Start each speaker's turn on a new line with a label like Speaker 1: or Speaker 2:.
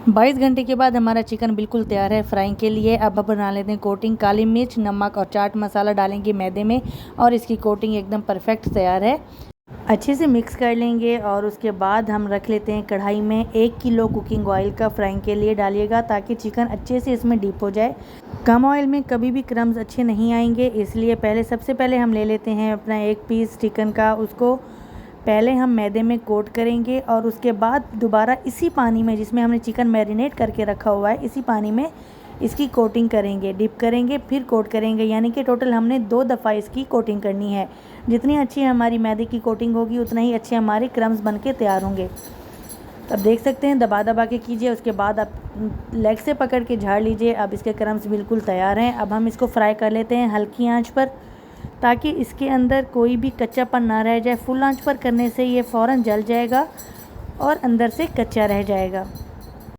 Speaker 1: 22 घंटे के बाद हमारा चिकन बिल्कुल तैयार है फ्राइंग के लिए। अब हम बना लेते हैं कोटिंग। काली मिर्च, नमक और चाट मसाला डालेंगे मैदे में और इसकी कोटिंग एकदम परफेक्ट तैयार है। अच्छे से मिक्स कर लेंगे और उसके बाद हम रख लेते हैं कढ़ाई में 1 किलो कुकिंग ऑयल का फ्राइंग के लिए डालिएगा ताकि चिकन अच्छे से इसमें डीप हो जाए। कम ऑयल में कभी भी क्रम्स अच्छे नहीं आएंगे, इसलिए सबसे पहले हम ले लेते हैं अपना 1 पीस चिकन का। उसको पहले हम मैदे में कोट करेंगे और उसके बाद दोबारा इसी पानी में जिसमें हमने चिकन मैरिनेट करके रखा हुआ है, इसी पानी में इसकी कोटिंग करेंगे, डिप करेंगे, फिर कोट करेंगे। यानी कि टोटल हमने 2 दफ़ा इसकी कोटिंग करनी है। जितनी अच्छी हमारी मैदे की कोटिंग होगी उतना ही अच्छे हमारे क्रम्स बन के तैयार होंगे। अब देख सकते हैं, दबा दबा के कीजिए। उसके बाद आप लेग से पकड़ के झाड़ लीजिए। अब इसके क्रम्स बिल्कुल तैयार हैं। अब हम इसको फ्राई कर लेते हैं हल्की आंच पर ताकि इसके अंदर कोई भी कच्चापन ना रह जाए। फुल आंच पर करने से ये फ़ौरन जल जाएगा और अंदर से कच्चा रह जाएगा।